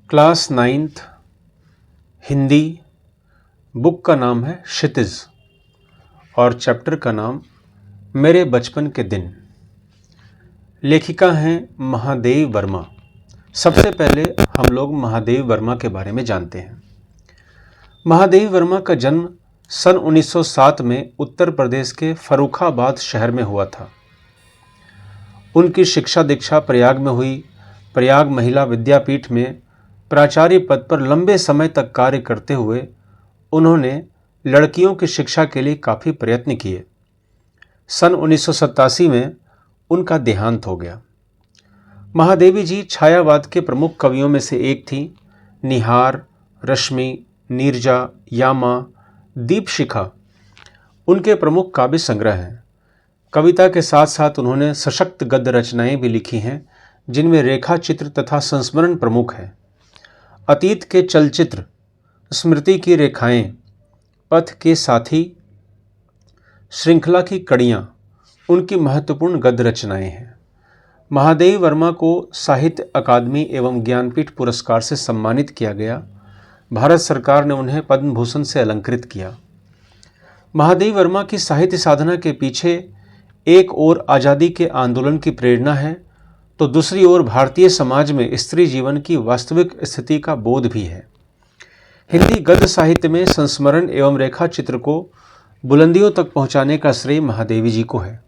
Class 9th Hindi. Book का नाम है क्षितिज और चैप्टर का नाम मेरे बचपन के दिन। लेखिका हैं महादेवी वर्मा। सबसे पहले हम लोग महादेवी वर्मा के बारे में जानते हैं। महादेवी वर्मा का जन्म सन 1907 में उत्तर प्रदेश के फर्रुखाबाद शहर में हुआ था। उनकी शिक्षा दीक्षा प्रयाग में हुई। प्रयाग महिला विद्यापीठ में प्राचार्य पद पर लंबे समय तक कार्य करते हुए उन्होंने लड़कियों की शिक्षा के लिए काफ़ी प्रयत्न किए। सन 1987 में उनका देहांत हो गया। महादेवी जी छायावाद के प्रमुख कवियों में से एक थीं। निहार, रश्मि, नीरजा, यामा, दीपशिखा उनके प्रमुख काव्य संग्रह हैं। कविता के साथ साथ उन्होंने सशक्त गद्य रचनाएं भी लिखी हैं, जिनमें रेखा चित्र तथा संस्मरण प्रमुख हैं। अतीत के चलचित्र, स्मृति की रेखाएं, पथ के साथी, श्रृंखला की कड़ियाँ उनकी महत्वपूर्ण गद्य रचनाएं हैं। महादेवी वर्मा को साहित्य अकादमी एवं ज्ञानपीठ पुरस्कार से सम्मानित किया गया। भारत सरकार ने उन्हें पद्म भूषण से अलंकृत किया। महादेवी वर्मा की साहित्य साधना के पीछे एक ओर आज़ादी के आंदोलन की प्रेरणा है, तो दूसरी ओर भारतीय समाज में स्त्री जीवन की वास्तविक स्थिति का बोध भी है। हिंदी गद्य साहित्य में संस्मरण एवं रेखा चित्र को बुलंदियों तक पहुंचाने का श्रेय महादेवी जी को है।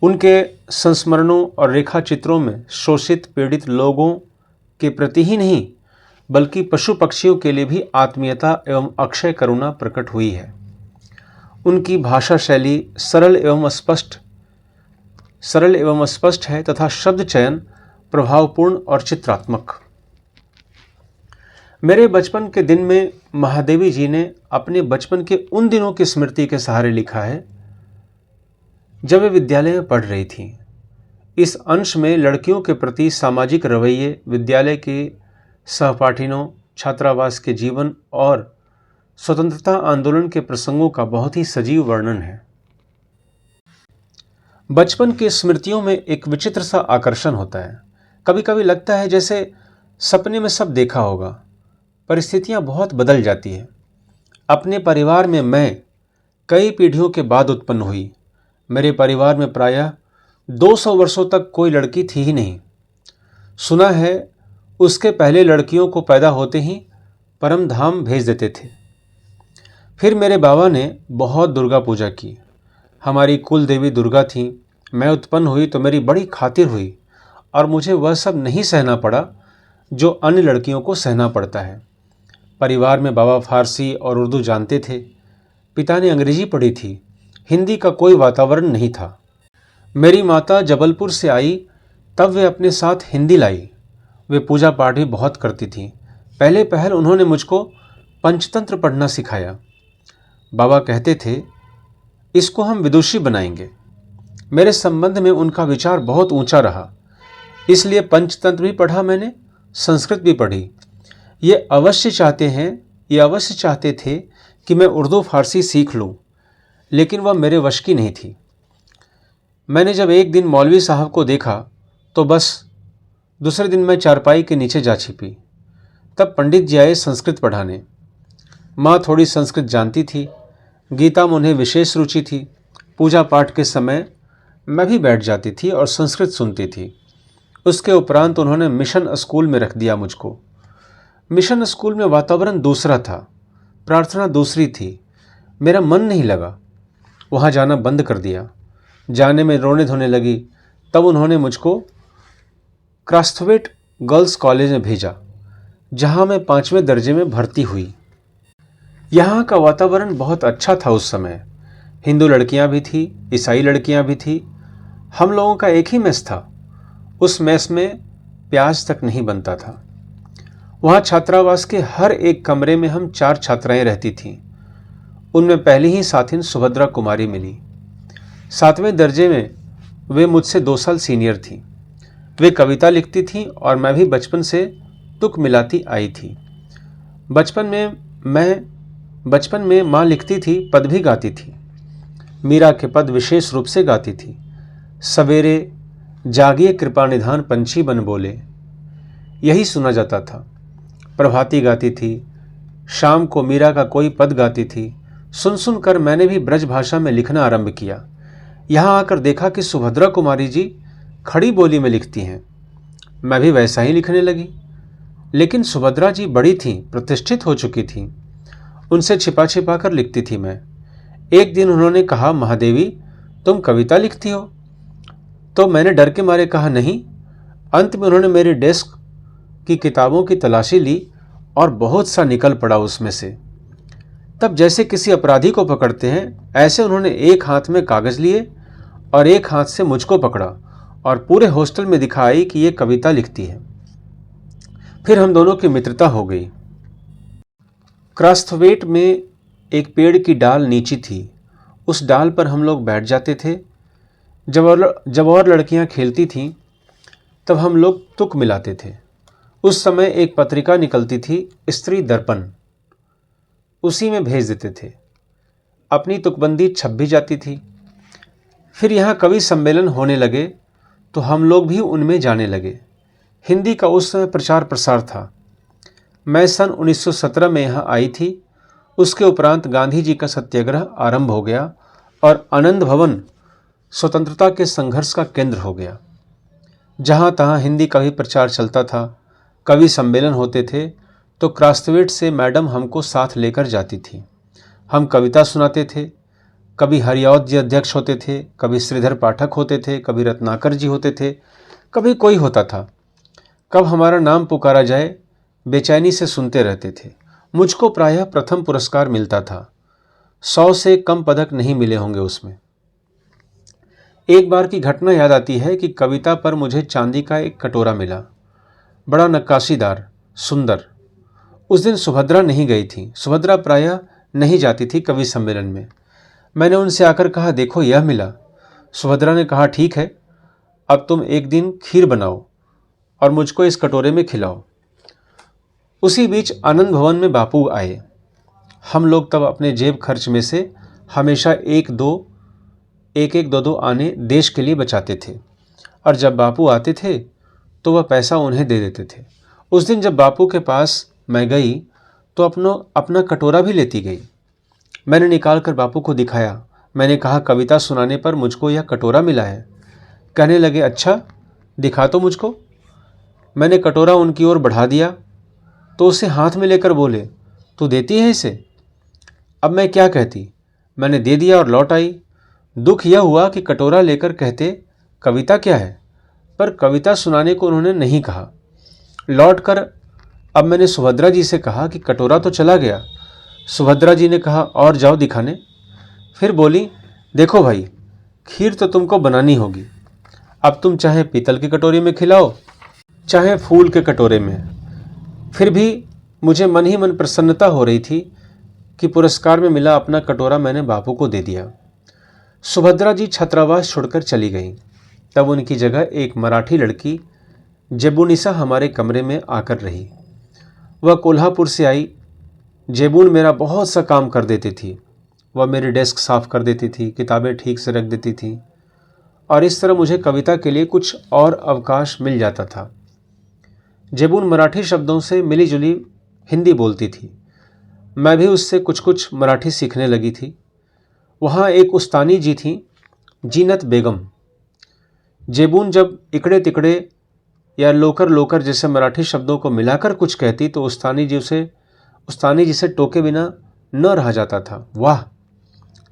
उनके संस्मरणों और रेखा चित्रों में शोषित पीड़ित लोगों के प्रति ही नहीं, बल्कि पशु पक्षियों के लिए भी आत्मीयता एवं अक्षय करुणा प्रकट हुई है। उनकी भाषा शैली सरल एवं स्पष्ट है तथा शब्द चयन प्रभावपूर्ण और चित्रात्मक। मेरे बचपन के दिन में महादेवी जी ने अपने बचपन के उन दिनों की स्मृति के सहारे लिखा है जब वे विद्यालय में पढ़ रही थीं। इस अंश में लड़कियों के प्रति सामाजिक रवैये, विद्यालय के सहपाठियों, छात्रावास के जीवन और स्वतंत्रता आंदोलन के प्रसंगों का बहुत ही सजीव वर्णन है। बचपन की स्मृतियों में एक विचित्र सा आकर्षण होता है। कभी कभी लगता है जैसे सपने में सब देखा होगा। परिस्थितियां बहुत बदल जाती है। अपने परिवार में मैं कई पीढ़ियों के बाद उत्पन्न हुई। मेरे परिवार में प्रायः 200 वर्षों तक कोई लड़की थी ही नहीं। सुना है उसके पहले लड़कियों को पैदा होते ही परम धाम भेज देते थे। फिर मेरे बाबा ने बहुत दुर्गा पूजा की। हमारी कुल देवी दुर्गा थी। मैं उत्पन्न हुई तो मेरी बड़ी खातिर हुई और मुझे वह सब नहीं सहना पड़ा जो अन्य लड़कियों को सहना पड़ता है। परिवार में बाबा फारसी और उर्दू जानते थे। पिता ने अंग्रेजी पढ़ी थी। हिंदी का कोई वातावरण नहीं था। मेरी माता जबलपुर से आई तब वे अपने साथ हिंदी लाई। वे पूजा पाठ भी बहुत करती थीं। पहले पहल उन्होंने मुझको पंचतंत्र पढ़ना सिखाया। बाबा कहते थे इसको हम विदुषी बनाएंगे। मेरे संबंध में उनका विचार बहुत ऊंचा रहा, इसलिए पंचतंत्र भी पढ़ा मैंने, संस्कृत भी पढ़ी। ये अवश्य चाहते थे कि मैं उर्दू फारसी सीख लूं, लेकिन वह मेरे वश की नहीं थी। मैंने जब एक दिन मौलवी साहब को देखा तो बस दूसरे दिन मैं चारपाई के नीचे जा छिपी। तब पंडित जी आए संस्कृत पढ़ाने। माँ थोड़ी संस्कृत जानती थी। गीता में उन्हें विशेष रुचि थी। पूजा पाठ के समय मैं भी बैठ जाती थी और संस्कृत सुनती थी। उसके उपरांत उन्होंने मिशन स्कूल में रख दिया मुझको। मिशन स्कूल में वातावरण दूसरा था, प्रार्थना दूसरी थी। मेरा मन नहीं लगा। वहाँ जाना बंद कर दिया। जाने में रोने धोने लगी। तब उन्होंने मुझको क्रास्थवेट गर्ल्स कॉलेज में भेजा, जहाँ मैं 5वें दर्जे में भर्ती हुई। यहाँ का वातावरण बहुत अच्छा था उस समय। हिंदू लड़कियाँ भी थी, ईसाई लड़कियाँ भी थी। हम लोगों का एक ही मेस था। उस मेस में प्याज तक नहीं बनता था। वहाँ छात्रावास के हर एक कमरे में हम 4 छात्राएं रहती थीं। उनमें पहली ही साथिन सुभद्रा कुमारी मिली। 7वें दर्जे में वे मुझसे 2 साल सीनियर थीं। वे कविता लिखती थीं और मैं भी बचपन से तुक मिलाती आई थी। बचपन में माँ लिखती थी, पद भी गाती थी। मीरा के पद विशेष रूप से गाती थी। सवेरे जागिए कृपा निधान पंछी बन बोले, यही सुना जाता था। प्रभाती गाती थी, शाम को मीरा का कोई पद गाती थी। सुन सुन कर मैंने भी ब्रज भाषा में लिखना आरंभ किया। यहाँ आकर देखा कि सुभद्रा कुमारी जी खड़ी बोली में लिखती हैं। मैं भी वैसा ही लिखने लगी। लेकिन सुभद्रा जी बड़ी थीं, प्रतिष्ठित हो चुकी थीं। उनसे छिपा छिपा कर लिखती थी मैं। एक दिन उन्होंने कहा, महादेवी तुम कविता लिखती हो? तो मैंने डर के मारे कहा नहीं। अंत में उन्होंने मेरी डेस्क की किताबों की तलाशी ली और बहुत सा निकल पड़ा उसमें से। तब जैसे किसी अपराधी को पकड़ते हैं, ऐसे उन्होंने एक हाथ में कागज लिए और एक हाथ से मुझको पकड़ा और पूरे हॉस्टल में दिखाई कि ये कविता लिखती है। फिर हम दोनों की मित्रता हो गई। क्रास्थवेट में एक पेड़ की डाल नीची थी। उस डाल पर हम लोग बैठ जाते थे। जब और लड़कियां खेलती थीं, तब हम लोग तुक मिलाते थे। उस समय एक पत्रिका निकलती थी, स्त्री दर्पण, उसी में भेज देते थे। अपनी तुकबंदी छप भी जाती थी। फिर यहाँ कवि सम्मेलन होने लगे तो हम लोग भी उनमें जाने लगे। हिंदी का उस समय प्रचार प्रसार था। मैं सन 1917 में यहाँ आई थी। उसके उपरांत गांधी जी का सत्याग्रह आरंभ हो गया और आनंद भवन स्वतंत्रता के संघर्ष का केंद्र हो गया। जहाँ तहाँ हिंदी का भी प्रचार चलता था। कवि सम्मेलन होते थे तो क्रास्थवेट से मैडम हमको साथ लेकर जाती थी। हम कविता सुनाते थे। कभी हरिऔध जी अध्यक्ष होते थे, कभी श्रीधर पाठक होते थे, कभी रत्नाकर जी होते थे, कभी कोई होता था। कब हमारा नाम पुकारा जाए बेचैनी से सुनते रहते थे। मुझको प्रायः प्रथम पुरस्कार मिलता था। 100 से कम पदक नहीं मिले होंगे उसमें। एक बार की घटना याद आती है कि कविता पर मुझे चांदी का एक कटोरा मिला, बड़ा नक्काशीदार, सुंदर। उस दिन सुभद्रा नहीं गई थी। सुभद्रा प्रायः नहीं जाती थी कवि सम्मेलन में। मैंने उनसे आकर कहा, देखो यह मिला। सुभद्रा ने कहा, ठीक है, अब तुम एक दिन खीर बनाओ और मुझको इस कटोरे में खिलाओ। उसी बीच आनंद भवन में बापू आए। हम लोग तब अपने जेब खर्च में से हमेशा एक एक दो आने देश के लिए बचाते थे और जब बापू आते थे तो वह पैसा उन्हें दे देते थे। उस दिन जब बापू के पास मैं गई तो अपना कटोरा भी लेती गई। मैंने निकाल कर बापू को दिखाया। मैंने कहा, कविता सुनाने पर मुझको यह कटोरा मिला है। कहने लगे, अच्छा दिखा तो मुझको। मैंने कटोरा उनकी ओर बढ़ा दिया तो उसे हाथ में लेकर बोले, तू देती है इसे? अब मैं क्या कहती। मैंने दे दिया और लौट आई। दुख यह हुआ कि कटोरा लेकर कहते कविता क्या है, पर कविता सुनाने को उन्होंने नहीं कहा। लौटकर अब मैंने सुभद्रा जी से कहा कि कटोरा तो चला गया। सुभद्रा जी ने कहा, और जाओ दिखाने। फिर बोली, देखो भाई, खीर तो तुमको बनानी होगी। अब तुम चाहे पीतल के कटोरे में खिलाओ, चाहे फूल के कटोरे में। फिर भी मुझे मन ही मन प्रसन्नता हो रही थी कि पुरस्कार में मिला अपना कटोरा मैंने बापू को दे दिया। सुभद्रा जी छात्रावास छोड़कर चली गईं। तब उनकी जगह एक मराठी लड़की जेबुनिसा हमारे कमरे में आकर रही। वह कोल्हापुर से आई। जेबून मेरा बहुत सा काम कर देती थी। वह मेरी डेस्क साफ कर देती थी, किताबें ठीक से रख देती थी और इस तरह मुझे कविता के लिए कुछ और अवकाश मिल जाता था। जेबून मराठी शब्दों से मिली जुली हिंदी बोलती थी। मैं भी उससे कुछ कुछ मराठी सीखने लगी थी। वहाँ एक उस्तानी जी थी, जीनत बेगम। जेबून जब इकड़े तिकड़े या लोकर लोकर जैसे मराठी शब्दों को मिलाकर कुछ कहती तो उस्तानी जी से टोके बिना न रहा जाता था। वाह,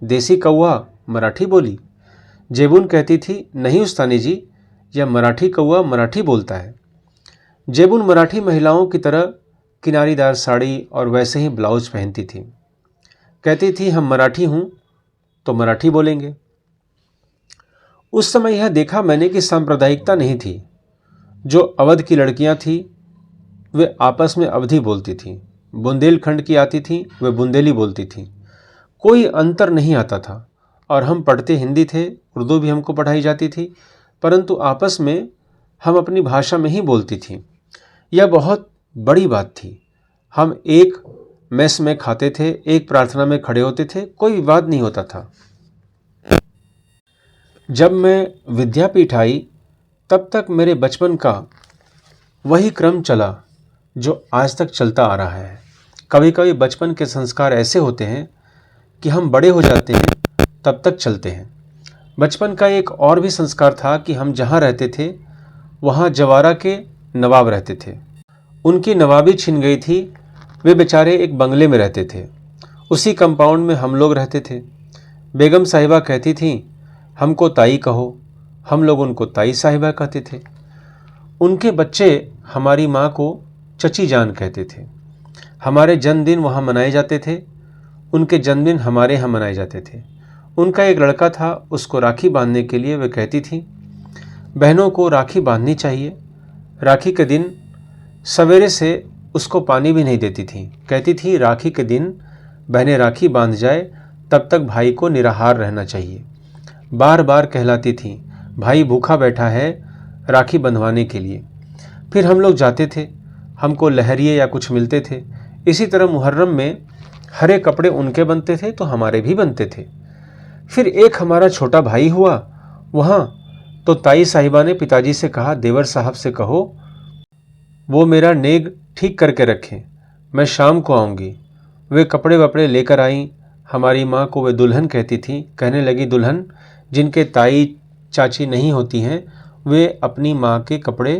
देसी कौवा मराठी बोली। जेबून कहती थी, नहीं उस्तानी जी, यह मराठी कौवा मराठी बोलता है। जेबून मराठी महिलाओं की तरह किनारीदार साड़ी और वैसे ही ब्लाउज पहनती थी। कहती थी, हम मराठी हूँ तो मराठी बोलेंगे। उस समय यह देखा मैंने कि सांप्रदायिकता नहीं थी। जो अवध की लड़कियां थीं वे आपस में अवधी बोलती थीं, बुंदेलखंड की आती थीं वे बुंदेली बोलती थीं। कोई अंतर नहीं आता था और हम पढ़ते हिंदी थे, उर्दू भी हमको पढ़ाई जाती थी, परंतु आपस में हम अपनी भाषा में ही बोलती थीं। यह बहुत बड़ी बात थी। हम एक मेस में खाते थे, एक प्रार्थना में खड़े होते थे, कोई विवाद नहीं होता था। जब मैं विद्यापीठ आई तब तक मेरे बचपन का वही क्रम चला जो आज तक चलता आ रहा है। कभी कभी बचपन के संस्कार ऐसे होते हैं कि हम बड़े हो जाते हैं तब तक चलते हैं। बचपन का एक और भी संस्कार था कि हम जहाँ रहते थे वहाँ जवारा के नवाब रहते थे। उनकी नवाबी छिन गई थी। वे बेचारे एक बंगले में रहते थे। उसी कंपाउंड में हम लोग रहते थे। बेगम साहिबा कहती थीं, हमको ताई कहो। हम लोग उनको ताई साहिबा कहते थे। उनके बच्चे हमारी माँ को चची जान कहते थे। हमारे जन्मदिन वहाँ मनाए जाते थे। उनके जन्मदिन हमारे यहाँ मनाए जाते थे। उनका एक लड़का था, उसको राखी बांधने के लिए वे कहती थी, बहनों को राखी बांधनी चाहिए। राखी के दिन सवेरे से उसको पानी भी नहीं देती थी। कहती थी राखी के दिन बहनें राखी बांध जाए तब तक भाई को निराहार रहना चाहिए। बार बार कहलाती थी, भाई भूखा बैठा है राखी बंधवाने के लिए। फिर हम लोग जाते थे, हमको लहरिये या कुछ मिलते थे। इसी तरह मुहर्रम में हरे कपड़े उनके बनते थे तो हमारे भी बनते थे। फिर एक हमारा छोटा भाई हुआ वहाँ, तो ताई साहिबा ने पिताजी से कहा, देवर साहब से कहो वो मेरा नेग ठीक करके रखें, मैं शाम को आऊँगी। वे कपड़े वपड़े लेकर आई। हमारी माँ को वे दुल्हन कहती थी। कहने लगी, दुल्हन जिनके ताई चाची नहीं होती हैं वे अपनी माँ के कपड़े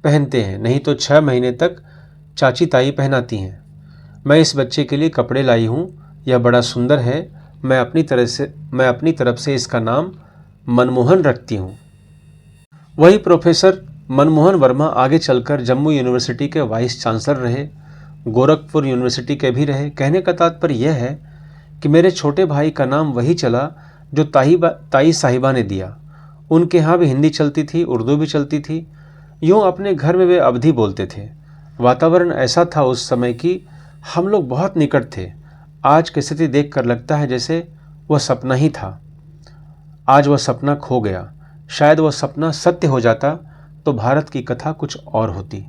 पहनते हैं, नहीं तो 6 महीने तक चाची ताई पहनाती हैं। मैं इस बच्चे के लिए कपड़े लाई हूँ, यह बड़ा सुंदर है। मैं अपनी तरफ से इसका नाम मनमोहन रखती हूँ। वही प्रोफेसर मनमोहन वर्मा आगे चलकर जम्मू यूनिवर्सिटी के वाइस चांसलर रहे, गोरखपुर यूनिवर्सिटी के भी रहे। कहने का तात्पर्य यह है कि मेरे छोटे भाई का नाम वही चला जो ताई साहिबा ने दिया। उनके यहाँ भी हिंदी चलती थी, उर्दू भी चलती थी। यूँ अपने घर में वे अवधी बोलते थे। वातावरण ऐसा था उस समय कि हम लोग बहुत निकट थे। आज की स्थिति देखकर लगता है जैसे वह सपना ही था। आज वह सपना खो गया। शायद वह सपना सत्य हो जाता तो भारत की कथा कुछ और होती।